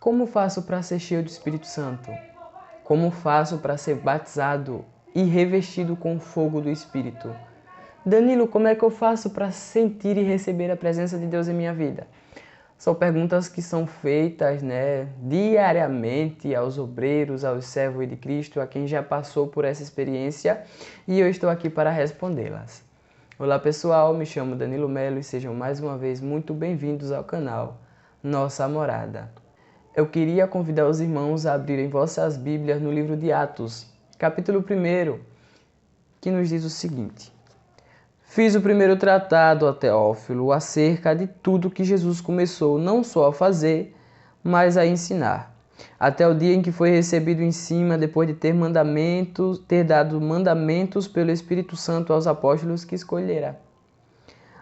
Como faço para ser cheio do Espírito Santo? Como faço para ser batizado e revestido com o fogo do Espírito? Danilo, como é que eu faço para sentir e receber a presença de Deus em minha vida? São perguntas que são feitas, diariamente aos obreiros, aos servos de Cristo, a quem já passou por essa experiência, e eu estou aqui para respondê-las. Olá pessoal, me chamo Danilo Melo e sejam mais uma vez muito bem-vindos ao canal Nossa Morada. Eu queria convidar os irmãos a abrirem vossas Bíblias no livro de Atos, capítulo 1, que nos diz o seguinte: Fiz o primeiro tratado a Teófilo acerca de tudo que Jesus começou não só a fazer, mas a ensinar, até o dia em que foi recebido em cima, depois de ter dado mandamentos pelo Espírito Santo aos apóstolos que escolhera,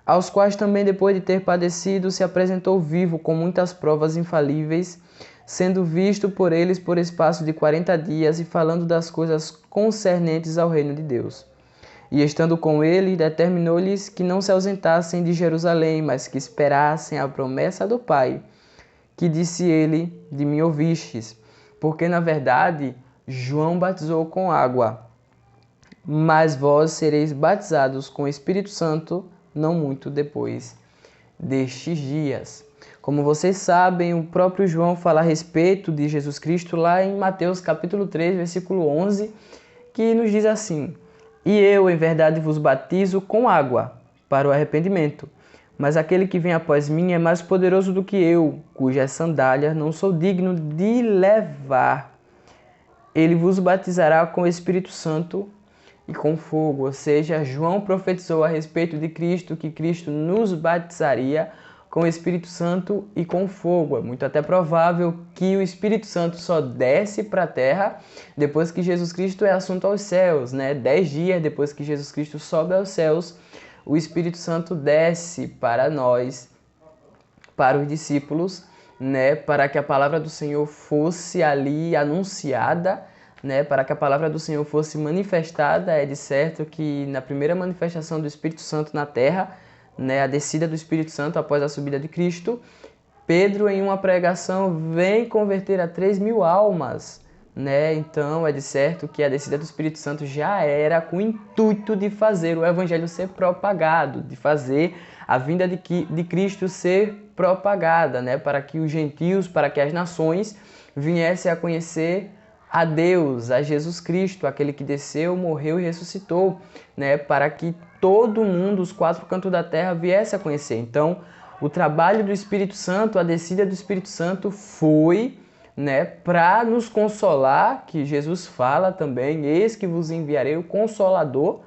aos quais também, depois de ter padecido, se apresentou vivo com muitas provas infalíveis, sendo visto por eles por espaço de 40 dias e falando das coisas concernentes ao reino de Deus. E estando com ele, determinou-lhes que não se ausentassem de Jerusalém, mas que esperassem a promessa do Pai, que disse ele: de mim ouvistes, porque na verdade João batizou com água, mas vós sereis batizados com o Espírito Santo não muito depois destes dias. Como vocês sabem, o próprio João fala a respeito de Jesus Cristo lá em Mateus capítulo 3, versículo 11, que nos diz assim: E eu, em verdade, vos batizo com água para o arrependimento, mas aquele que vem após mim é mais poderoso do que eu, cujas sandálias não sou digno de levar. Ele vos batizará com o Espírito Santo e com fogo. Ou seja, João profetizou a respeito de Cristo, que Cristo nos batizaria com o Espírito Santo e com fogo. É muito até provável que o Espírito Santo só desce para a terra depois que Jesus Cristo é assunto aos céus, 10 dias depois que Jesus Cristo sobe aos céus, o Espírito Santo desce para nós, para os discípulos, para que a palavra do Senhor fosse ali anunciada, para que a palavra do Senhor fosse manifestada. É de certo que na primeira manifestação do Espírito Santo na terra, a descida do Espírito Santo após a subida de Cristo, Pedro, em uma pregação, vem converter a 3.000 almas. Então, é de certo que a descida do Espírito Santo já era com o intuito de fazer o Evangelho ser propagado, de fazer a vinda de Cristo ser propagada, para que os gentios, para que as nações viessem a conhecer a Deus, a Jesus Cristo, aquele que desceu, morreu e ressuscitou, para que todo mundo, os 4 cantos da terra, viesse a conhecer. Então, o trabalho do Espírito Santo, a descida do Espírito Santo foi, para nos consolar, que Jesus fala também: eis que vos enviarei o Consolador,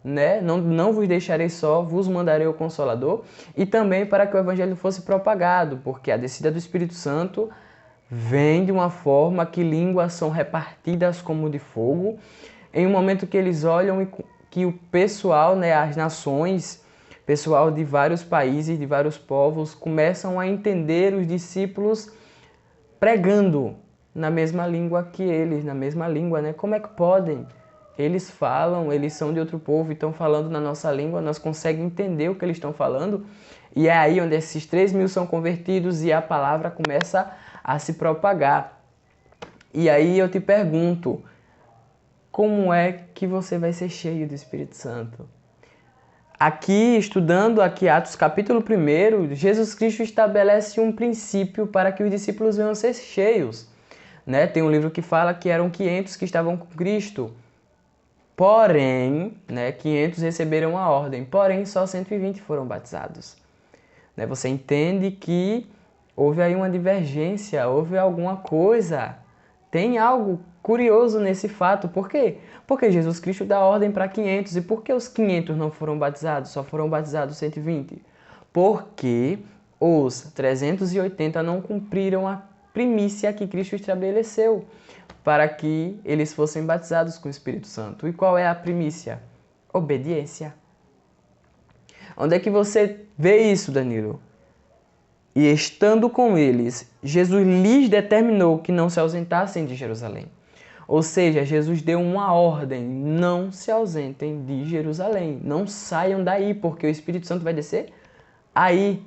não vos deixarei só, vos mandarei o Consolador, e também para que o Evangelho fosse propagado, porque a descida do Espírito Santo vem de uma forma que línguas são repartidas como de fogo, em um momento que eles olham e que o pessoal, as nações, pessoal de vários países, de vários povos, começam a entender os discípulos pregando na mesma língua que eles, na mesma língua, Como é que podem? Eles falam, eles são de outro povo e estão falando na nossa língua, nós conseguimos entender o que eles estão falando, e é aí onde esses 3.000 são convertidos e a palavra começa a se propagar. E aí eu te pergunto, como é que você vai ser cheio do Espírito Santo? Aqui, estudando Atos capítulo 1, Jesus Cristo estabelece um princípio para que os discípulos venham ser cheios. Tem um livro que fala que eram 500 que estavam com Cristo, porém, 500 receberam a ordem, porém só 120 foram batizados. Você entende que houve aí uma divergência, houve alguma coisa, tem algo curioso nesse fato. Por quê? Porque Jesus Cristo dá ordem para 500. E por que os 500 não foram batizados? Só foram batizados 120? Porque os 380 não cumpriram a primícia que Cristo estabeleceu para que eles fossem batizados com o Espírito Santo. E qual é a primícia? Obediência. Onde é que você vê isso, Danilo? E estando com eles, Jesus lhes determinou que não se ausentassem de Jerusalém. Ou seja, Jesus deu uma ordem: não se ausentem de Jerusalém, não saiam daí, porque o Espírito Santo vai descer aí.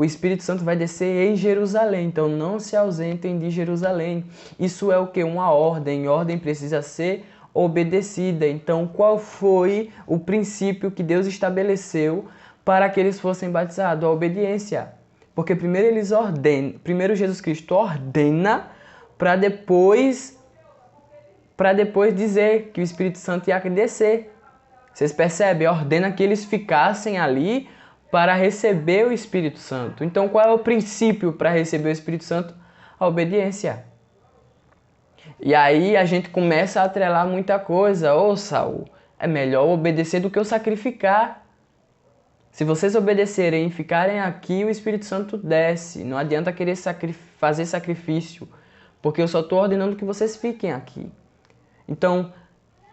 O Espírito Santo vai descer em Jerusalém, então não se ausentem de Jerusalém. Isso é o que? Uma ordem. Ordem precisa ser obedecida. Então, qual foi o princípio que Deus estabeleceu para que eles fossem batizados? A obediência. Porque primeiro Jesus Cristo ordena para depois dizer que o Espírito Santo ia descer. Vocês percebem? Ordena que eles ficassem ali para receber o Espírito Santo. Então, qual é o princípio para receber o Espírito Santo? A obediência. E aí a gente começa a atrelar muita coisa. Ô, Saul, é melhor obedecer do que eu sacrificar. Se vocês obedecerem e ficarem aqui, o Espírito Santo desce. Não adianta querer fazer sacrifício, porque eu só estou ordenando que vocês fiquem aqui. Então,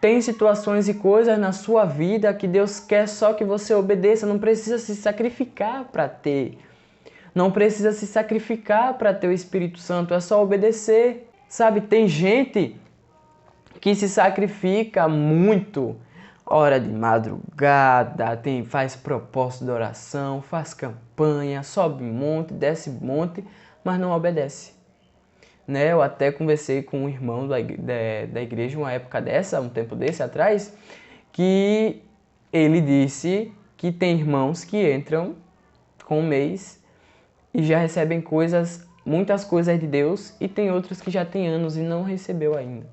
tem situações e coisas na sua vida que Deus quer só que você obedeça. Não precisa se sacrificar para ter. Não precisa se sacrificar para ter o Espírito Santo. É só obedecer. Sabe, tem gente que se sacrifica muito. Hora de madrugada, faz propósito de oração, faz campanha, sobe monte, desce monte, mas não obedece. Né? Eu até conversei com um irmão da igreja uma época dessa, um tempo desse atrás, que ele disse que tem irmãos que entram com um mês e já recebem muitas coisas de Deus, e tem outros que já têm anos e não recebeu ainda.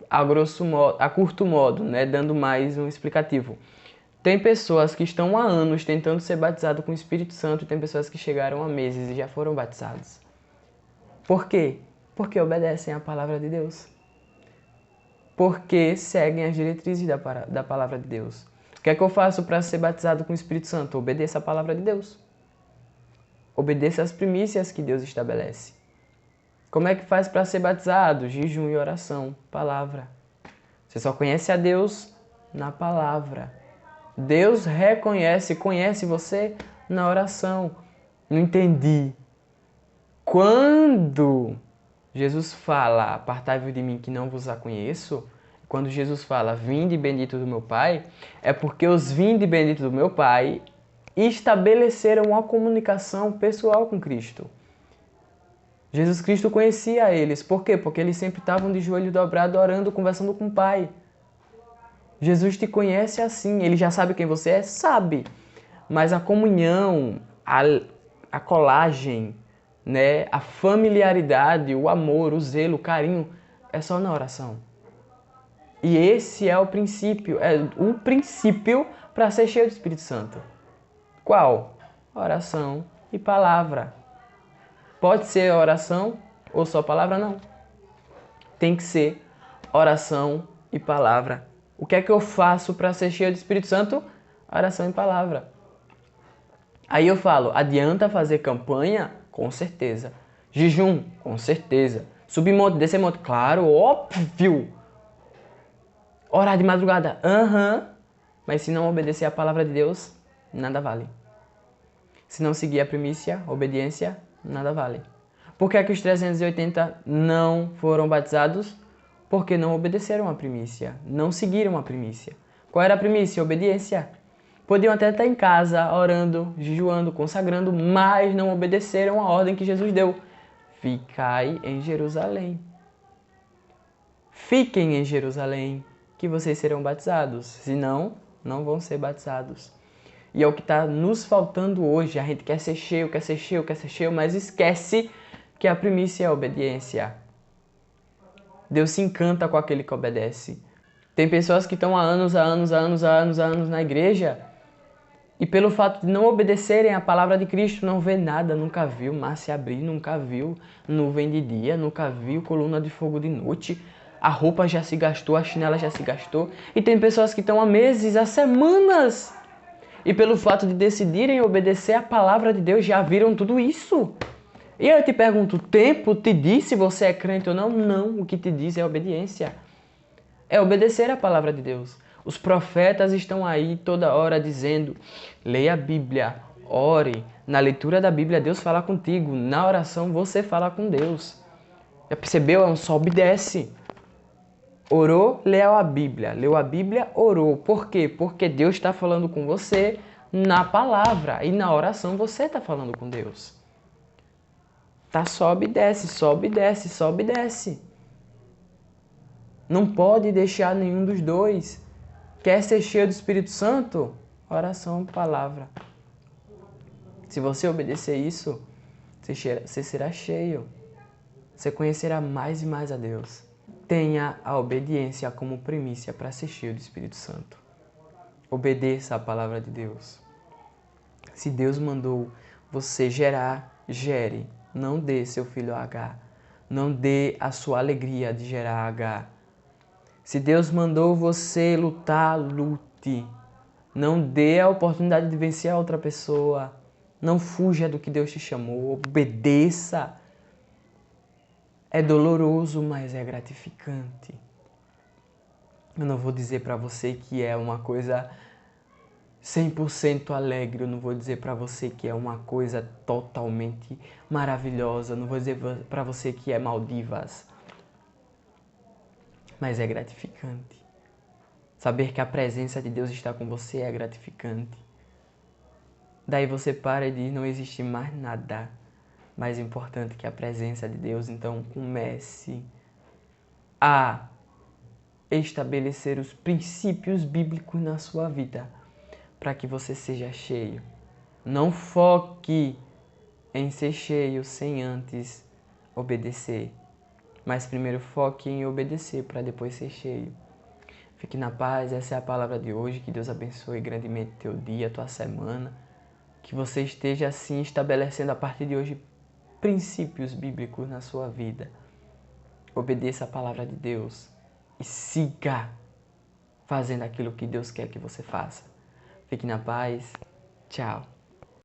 A curto modo, né? Dando mais um explicativo. Tem pessoas que estão há anos tentando ser batizadas com o Espírito Santo e tem pessoas que chegaram há meses e já foram batizados. Por quê? Porque obedecem à palavra de Deus. Porque seguem as diretrizes da palavra de Deus. O que é que eu faço para ser batizado com o Espírito Santo? Obedeça a palavra de Deus. Obedeça as primícias que Deus estabelece. Como é que faz para ser batizado? Jejum e oração, palavra. Você só conhece a Deus na palavra. Deus conhece você na oração. Não entendi. Quando Jesus fala, apartai-vos de mim que não vos a conheço, quando Jesus fala, vinde bendito do meu Pai, é porque os vinde bendito do meu Pai estabeleceram uma comunicação pessoal com Cristo. Jesus Cristo conhecia eles. Por quê? Porque eles sempre estavam de joelho dobrado, orando, conversando com o Pai. Jesus te conhece assim. Ele já sabe quem você é? Sabe. Mas a comunhão, a colagem, né, a familiaridade, o amor, o zelo, o carinho, é só na oração. E esse é o princípio para ser cheio do Espírito Santo. Qual? Oração e palavra. Pode ser oração ou só palavra? Não. Tem que ser oração e palavra. O que é que eu faço para ser cheio do Espírito Santo? Oração e palavra. Aí eu falo, adianta fazer campanha? Com certeza. Jejum? Com certeza. Subir monte, descer monte? Claro, óbvio. Orar de madrugada? Mas se não obedecer a palavra de Deus, nada vale. Se não seguir a primícia, obediência, nada vale. Por que é que os 380 não foram batizados? Porque não obedeceram a primícia, não seguiram a primícia. Qual era a primícia? Obediência. Podiam até estar em casa, orando, jejuando, consagrando, mas não obedeceram a ordem que Jesus deu. Ficai em Jerusalém. Fiquem em Jerusalém, que vocês serão batizados. Senão, não vão ser batizados. E é o que está nos faltando hoje. A gente quer ser cheio, mas esquece que a primícia é a obediência. Deus se encanta com aquele que obedece. Tem pessoas que estão há anos na igreja e pelo fato de não obedecerem a palavra de Cristo, não vê nada, nunca viu mar se abrir, nunca viu nuvem de dia, nunca viu coluna de fogo de noite. A roupa já se gastou, a chinela já se gastou. E tem pessoas que estão há meses, há semanas. E pelo fato de decidirem obedecer a palavra de Deus, já viram tudo isso. E eu te pergunto, o tempo te diz se você é crente ou não? Não, o que te diz é obediência. É obedecer a palavra de Deus. Os profetas estão aí toda hora dizendo, leia a Bíblia, ore. Na leitura da Bíblia, Deus fala contigo. Na oração, você fala com Deus. Já percebeu? Só obedece. Orou, leu a Bíblia. Leu a Bíblia, orou. Por quê? Porque Deus está falando com você na palavra. E na oração você está falando com Deus. Tá, sobe e desce, sobe e desce, sobe e desce. Não pode deixar nenhum dos dois. Quer ser cheio do Espírito Santo? Oração, palavra. Se você obedecer isso, você será cheio. Você conhecerá mais e mais a Deus. Tenha a obediência como primícia para ser cheio do Espírito Santo. Obedeça a palavra de Deus. Se Deus mandou você gerar, gere. Não dê seu filho a H. Não dê a sua alegria de gerar H. Se Deus mandou você lutar, lute. Não dê a oportunidade de vencer a outra pessoa. Não fuja do que Deus te chamou. Obedeça. É doloroso, mas é gratificante. Eu não vou dizer para você que é uma coisa 100% alegre. Eu não vou dizer para você que é uma coisa totalmente maravilhosa. Eu não vou dizer para você que é Maldivas. Mas é gratificante. Saber que a presença de Deus está com você é gratificante. Daí você para e diz, não existe mais nada mais importante que a presença de Deus. Então comece a estabelecer os princípios bíblicos na sua vida para que você seja cheio. Não foque em ser cheio sem antes obedecer. Mas primeiro foque em obedecer para depois ser cheio. Fique na paz, essa é a palavra de hoje. Que Deus abençoe grandemente teu dia, tua semana. Que você esteja assim estabelecendo a partir de hoje princípios bíblicos na sua vida. Obedeça a palavra de Deus e siga fazendo aquilo que Deus quer que você faça. Fique na paz. Tchau.